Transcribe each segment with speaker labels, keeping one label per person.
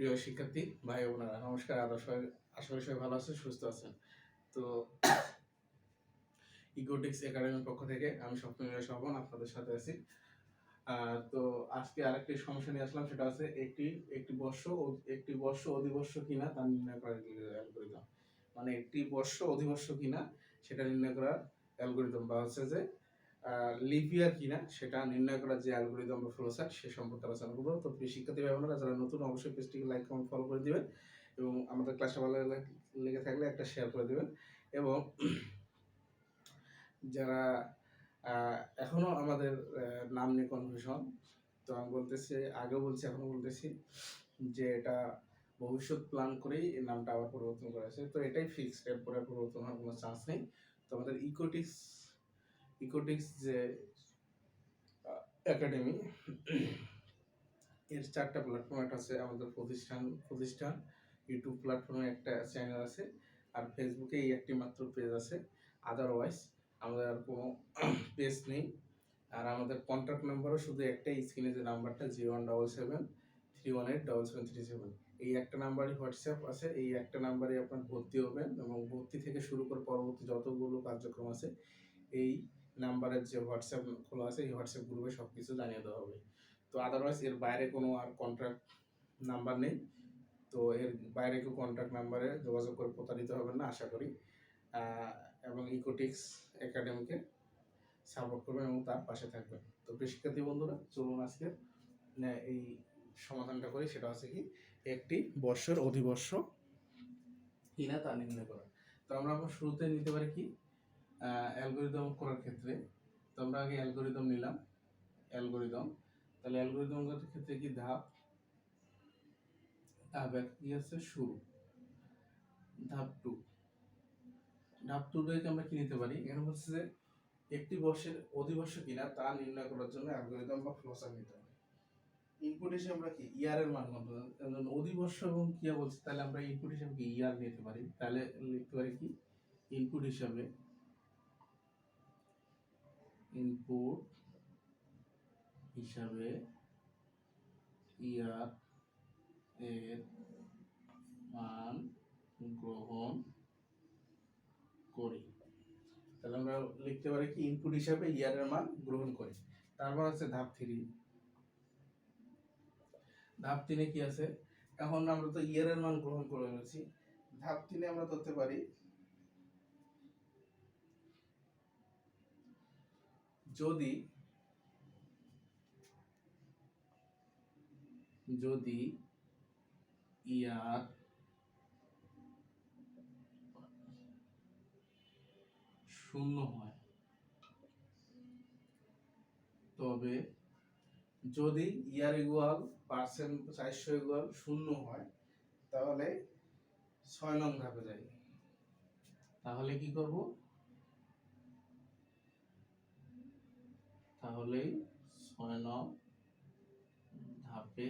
Speaker 1: প্রিয় শিক্ষার্থী ভাই বোনেরা, নমস্কার। আশা করি সবাই ভালো আছেন, সুস্থ আছেন। তো ইকোটিক্স একাডেমির পক্ষ থেকে আমি স্বপ্নিল স্বপন আপনাদের সাথে আছি। তো আজকে আরেকটি সমস্যা নিয়ে আসলাম, সেটা হচ্ছে একটি বর্ষ অধিবর্ষ কিনা তা নির্ণয় করার অ্যালগরিদম। মানে একটি বর্ষ অধিবর্ষ কিনা সেটা নির্ণয় করার অ্যালগরিদম, বা হচ্ছে যে লিপ ইয়ার কিনা সেটা নির্ণয় করার যে অ্যালগরিদম বা ফ্লোচার্ট সে সম্পর্কে আলোচনা করবো। তো প্রিয় শিক্ষার্থী ভাই বোনেরা, যারা নতুন অবশ্যই পেজটিকে লাইক কমেন্ট ফলো করে দিবেন, এবং আমাদের ক্লাসে ভালো লেগে থাকলে একটা শেয়ার করে দিবেন। এবং যারা এখনো আমাদের নাম নিয়ে কনফিউশন, তো আমি বলতেছি, আগেও বলছি এখনো বলতেছি যে এটা ভবিষ্যৎ প্ল্যান করেই এই নামটা আবার পরিবর্তন করা হয়েছে। তো এটাই ফিক্সড, এরপরে পরিবর্তন হওয়ার কোনো চান্স নেই। তো আমাদের ইকোটিক্স যে একাডেমি, এর 4টা প্ল্যাটফর্ম। একটা আছে আমাদের প্রতিষ্ঠান ইউটিউব প্ল্যাটফর্মে একটা চ্যানেল আছে, আর ফেসবুকে এই একটি মাত্র পেজ আছে। আদারওয়াইজ আমাদের আর কোনো পেজ নেই। আর আমাদের কন্ট্যাক্ট নাম্বারও শুধু একটাই, স্ক্রিনে যে নাম্বারটা 0177318737, এই একটা নাম্বারই হোয়াটসঅ্যাপ আছে। এই একটা নাম্বারে আপনার ভর্তি হবেন, এবং ভর্তি থেকে শুরু করে পরবর্তী যতগুলো কার্যক্রম আছে এই নাম্বারের যে হোয়াটসঅ্যাপ খোলা আছে, এই হোয়াটসঅ্যাপ গ্রুপে সব কিছু জানিয়ে দেওয়া হবে। তো আদারওয়াইজ এর বাইরে কোনো আর কন্ট্যাক্ট নাম্বার নেই। তো এর বাইরে কেউ কন্ট্যাক্ট নাম্বারে যোগাযোগ করে প্রতারিত হবেন না, আশা করি। এবং ইকোটিক্স একাডেমিকে সাপোর্ট করবেন এবং তার পাশে থাকবেন। তো শিক্ষার্থী বন্ধুরা, চলুন আজকে এই সমাধানটা করি। সেটা হচ্ছে কি, একটি বর্ষের অধিবর্ষ কিনা তা নির্ণয় করা। তো আমরা শুরুতে নিতে পারি কি, অ্যালগরিদম করার ক্ষেত্রে। তো আমরা আগে অ্যালগরিদম নিলাম। তাহলে অ্যালগরিদম ক্ষেত্রে কি ধাপ কি আছে, শুরু। ধাপ টু থেকে আমরা কি নিতে পারি, এখানে হচ্ছে যে একটি বর্ষের অধিবর্ষ কিনা তা নির্ণয় করার জন্য অ্যালগরিদম বা ফ্লোচার্ট নিতে হবে। ইনপুট হিসেবে আমরা কি ইয়ারের মান বলবো, অধিবর্ষ এবং কি বলছি, তাহলে আমরা ইনপুট হিসেবে কি ইয়ার নিতে পারি। তাহলে লিখতে পারি কি, ইনপুট হিসেবে ইয়ার এর মান গ্রহণ করি। তাহলে আমরা লিখতে পারি কি, ইনপুট হিসেবে ইয়ারের মান গ্রহণ করি। তারপর আছে ধাপ 3। ধাপ 3 কি আছে, এখন আমরা তো ইয়ারের মান গ্রহণ করে নিয়েছি। ধাপ 3 আমরা ধরতে পারি যদি ইয়ার শূন্য হয়, তবে যদি ইয়ার ইকুয়াল পার্সেন্ট 400 ইকুয়াল 0 হয়, তাহলে 6 নং ধাপে যাই। তাহলে কি করব, তাহলে 6 নং ধাপে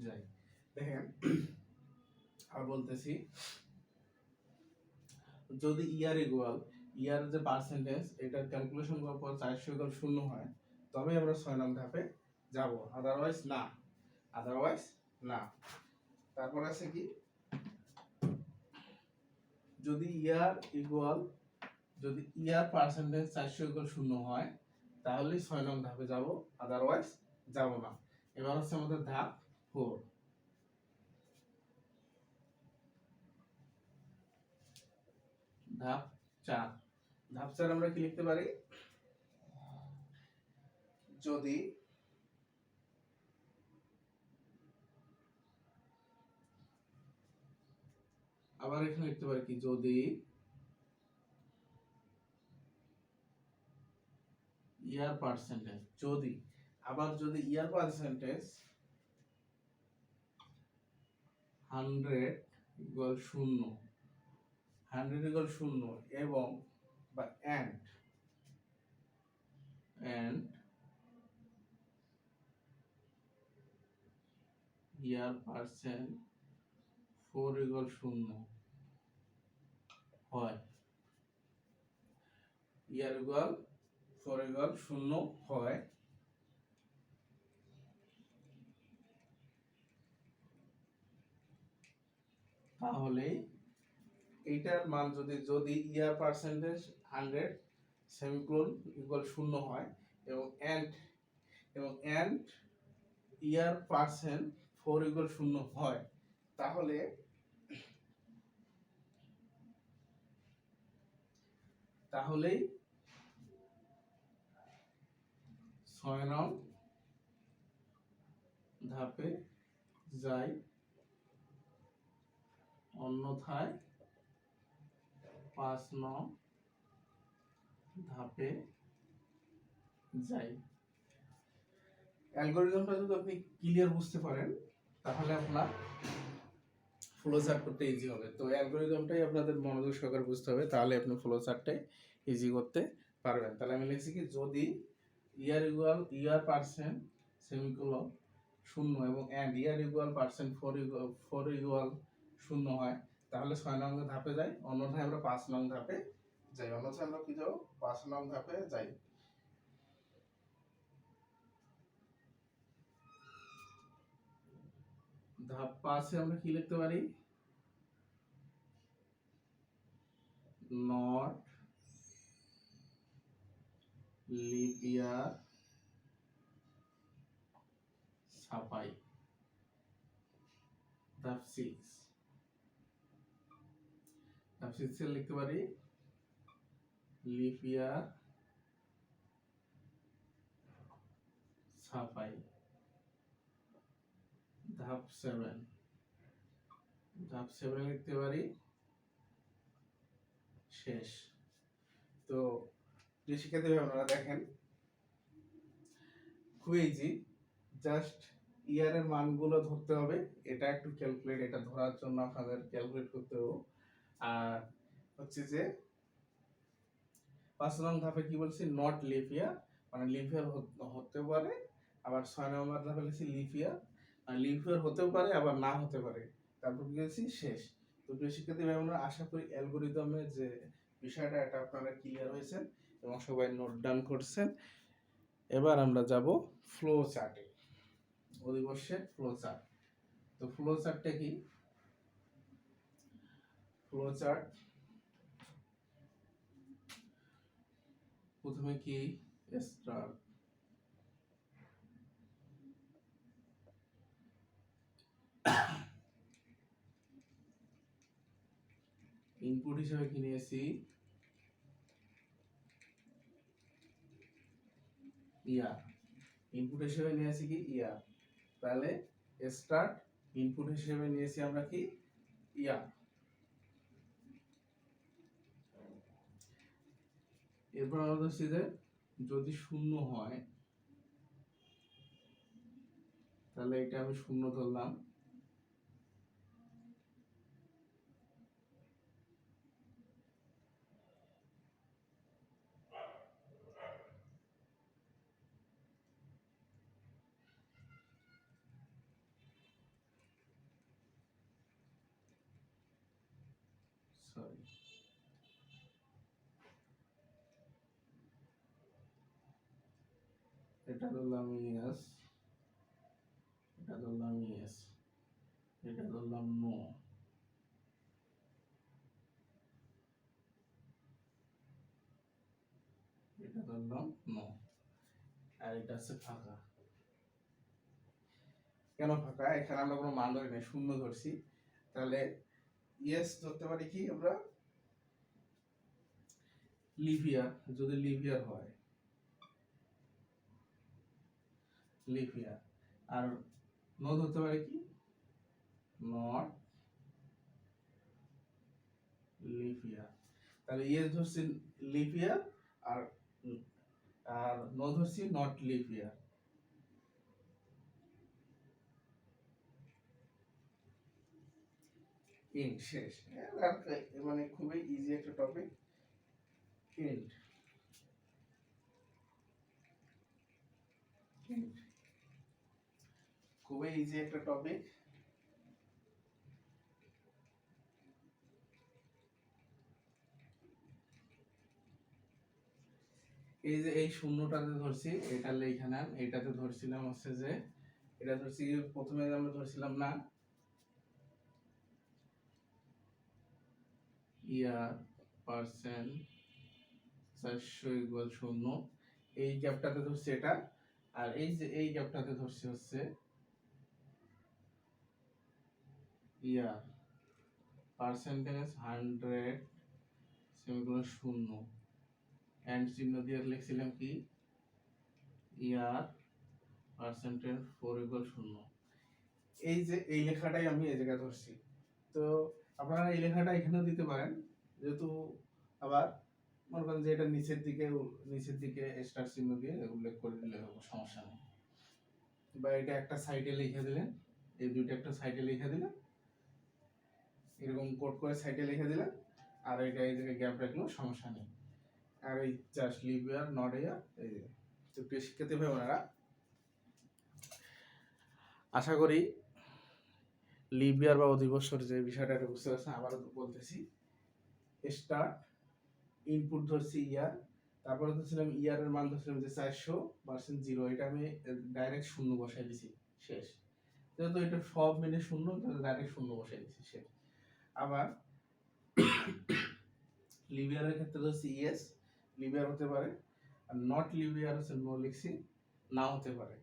Speaker 1: যাই। দেখেন, আর বলতেছি, যদি ইয়ার যে পার্সেন্টেজ, এটার ক্যালকুলেশন করার পর 400 ইকুয়াল 0 হয়, তবে আমরা 6 নং ধাপে যাব, আদারওয়াইজ না। তারপর আছে কি, যদি ইয়ার পার্সেন্টেজ 400 ইকুয়াল 0 হয়, তাহলে 6 নং ধাপে যাব, আদারওয়াইজ যাব না। এবার হচ্ছে আমাদের ধাপ 4। ধাপ 4 আমরা কি লিখতে পারি, যদি আবার এখানে লিখতে পারি কি, যদি ইয়ার পার্সেন্টেজ 100 ইকুয়াল 0 এবং বা and ইয়ার পার্সেন্ট 4 ইকুয়াল 0 হয়, ইয়ার ইকুয়াল 4 ইকুয়াল 0 হয়, তাহলে এইটার মান যদি ইয়ার পার্সেন্টেজ 100 সেমিকোলন ইকুয়াল 0 হয় এবং এন্ড ইয়ার পার্সেন্ট 4 ইকুয়াল 0 হয়, তাহলেই 6 নং ধাপে যাই, অন্যথায় 5 নং ধাপে যাই। অ্যালগরিদমটা যদি আপনি ক্লিয়ার বুঝতে পারেন তাহলে আপনার ফ্লো চার্ট করতে ইজি হবে। তো অ্যালগরিদমটাই আপনাদের মনোযোগ সহকারে বুঝতে হবে, তাহলে আপনি ফ্লো চার্টটাই ইজি করতে পারবেন। তাহলে আমি লিখছি কি, যদি ইয়ার পার্সেন্ট সেমিকোলন 0 এবং ইয়ার ইকুয়াল পার্সেন্ট 4 ইকুয়াল 0 হয়, তাহলে 6 নং ধাপে যাই, অন্যথায় আমরা 5 নং ধাপে যাই। অন্যথায় আমরা কি যাব? 5 নং ধাপে যাই। ধাপ 5 এ আমরা কি লিখতে পারি? নট লিপ ইয়ার ছাপাই। ধাপ 6 এ লিখতে পারি লিপ ইয়ার ছাপাই। ধাপ 7 লিখতে পারি শেষ। তো প্রিয় শিক্ষার্থী আপনারা দেখেন, খুব ইজি, জাস্ট ইয়ারের মানগুলো ধরতে হবে। এটা একটু ক্যালকুলেট, এটা ধরার জন্য আপনাদের ক্যালকুলেট করতে হবে। আর হচ্ছে যে 5 নং ধাপে কি বলছি? নট লিপ ইয়ার, মানে লিপ ইয়ার হতে পারে। আবার 6 নম্বর ধাপে লিখছি লিপ ইয়ার, আর লিপ ইয়ার হতেও পারে আবার না হতে পারে। তারপর কি বলছি? শেষ। তো প্রিয় শিক্ষার্থী আমরা আশা করি অ্যালগরিদমের যে বিষয়টা এটা আপনারা ক্লিয়ার হয়েছে এবং সবাই নোট ডাউন করছেন। এবার আমরা যাব ফ্লো চার্টে, অধিবর্ষের ফ্লো চার্ট। তো ফ্লো চার্টটা কি? ফ্লো চার্ট প্রথমে কি স্টার ইনপুট হিসেবে কি নিয়েছি? ইয়ার। ইনপুট হিসেবে নিয়েছি কি? ইয়ার। তাহলে স্টার্ট ইনপুট হিসেবে নিয়েছি আমরা কি? ইয়ার। এরপর আমরা ধরছি যে যদি 0 হয় তাহলে এটা আমি 0 ধরলাম। সরি, এটা ধরলাম ইয়েস, এটা ধরলাম ইয়েস, এটা ধরলাম নো, এটা ধরলাম নো, আর এটা হচ্ছে ফাঁকা। কেন ফাঁকা? এখানে আমরা কোনো মান ধরি নাই, 0 ধরছি। তাহলে ইয়েস ধরতে পারি কি আমরা? লিভ ইয়ার, যদি লিভ ইয়ার হয়, লিভ ইয়ার। আর নো ধরতে পারি কি? নট লিভ ইয়ার। তাহলে ইয়েস ধরছি লিভ ইয়ার, আর নো ধরছি নট লিভ ইয়ার। ইন্ট শেষ। মানে খুবই ইজি একটা টপিক। ইন্ট খুবই ইজি একটা টপিক। এই যে এই শূন্যটাতে ধরছি, এটা এইখানে এটাতে ধরছিলাম হচ্ছে যে এটা ধরছি প্রথমে আমরা ধরছিলাম না ইয়ার পার্সেন্ট 400 ইকুয়াল 0, এই গ্যাপটাতে ধরছি এটা, আর এই যে এই গ্যাপটাতে ধরছি হচ্ছে ইয়ার পার্সেন্টেজ 100 সেমিকোলন 0 এন্ড চিহ্ন দিয়ে লিখছিলাম কি ইয়ার পার্সেন্টেজ 4 ইকুয়াল 0। এই যে এই লেখাটাই আমি এই জায়গায় ধরছি। তো আপনারা এই লেখাটা এখানেও দিতে পারেন, যেহেতু আবার মনে করেন যে এটা নিচের দিকে স্টার চিহ্ন দিয়ে উল্লেখ করে দিলে হবে, সমস্যা নেই। বা এটা একটা সাইডে লিখে দিলেন, এই দুইটা একটা সাইডে লিখে দিলেন, এরকম কোড করে সাইডে লিখে দিলেন, আর এটা এই জায়গায় গ্যাপ রাখলেও সমস্যা নেই। আর এই জাস্ট লিভ ইয়ার নট ইয়ার, এই যে। তো প্রিয় শিক্ষার্থী ভাই বোনেরা, আশা করি লিভ ইয়ার বা অধিবর্ষের যে বিষয়টা এটা বুঝতে পারছেন। আবারও বলতেছি, স্টার্ট ইনপুট ধরছি ইয়ার, তারপরে ধরছিলাম ইয়ারের মান ধরছিলাম যে 400% 0, এটা আমি ডাইরেক্ট শূন্য বসাই দিছি, শেষ। যেহেতু এটা সব মিলে শূন্য, তাহলে ডাইরেক্ট শূন্য বসাই দিছি, শেষ। আবার লিভিয়ারের ক্ষেত্রে ধরছি ইয়েস, লিভিয়ার হতে পারে, আর নট লিভিয়ার হচ্ছে নো লিখছি, না হতে পারে।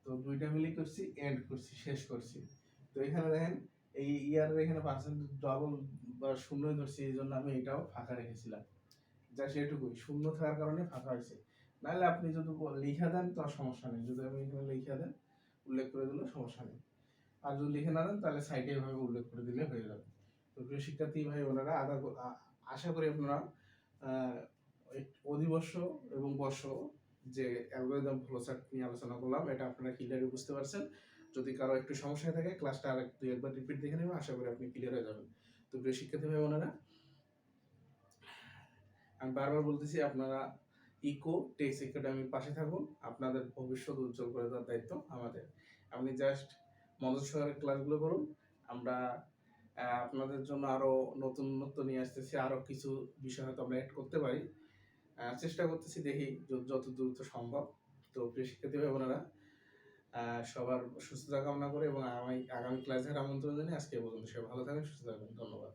Speaker 1: তো দুইটা মিলে করছি, এন্ড করছি, শেষ করছি। তো এখানে দেখেন এই ইয়ারের এখানে পার্সেন্ট ডবল বা শূন্যই ধরছি, এই জন্য আমি এটাও ফাঁকা রেখেছিলাম, যা সেটুকুই, শূন্য থাকার কারণে ফাঁকা হয়েছে। নাহলে আপনি যদি লিখে দেন তো সমস্যা নেই, যদি আমি এখানে লিখে দেন উল্লেখ করে দিলে সমস্যা নেই, আর যদি লিখে না দেন তাহলে সাইডে এভাবে উল্লেখ করে দিলে হয়ে যাবে। তো প্রিয় শিক্ষার্থী ভাই বোনেরা, আশা করি আপনারা অধিবর্ষ এবং বর্ষ যে অ্যালগরিদম ফ্লোচার্ট নিয়ে আলোচনা করলাম, এটা আপনারা ক্লিয়ারলি বুঝতে পারছেন। যদি কারো একটু সমস্যা থাকে ক্লাসটা আর দুই একবার রিপিট দেখে নেবেন, আশা করি আপনি ক্লিয়ার হয়ে যাবেন। তো প্রিয় শিক্ষার্থী ভাই বোনেরা, আমি বারবার বলতেছি, আপনারা ইকো টেক্স একাডেমির পাশে থাকুন, আপনাদের ভবিষ্যৎ উজ্জ্বল করে দেওয়ার দায়িত্ব আমাদের। আপনি জাস্ট মনোযোগ সহকারে ক্লাসগুলো করুন, আমরা আপনাদের জন্য আরো নতুনত্ব নিয়ে আসতেছি, আরো কিছু বিষয় হয়তো আমরা অ্যাড করতে পারি, চেষ্টা করতেছি, দেখি যত দ্রুত সম্ভব। তো প্রিয় শিক্ষার্থী ভাই বোনেরা, সবার সুস্থতা কামনা করে এবং আগামী ক্লাসের আমন্ত্রণ জানিয়ে আজকে পর্যন্ত সবাই ভালো থাকবেন, সুস্থ থাকবেন, ধন্যবাদ।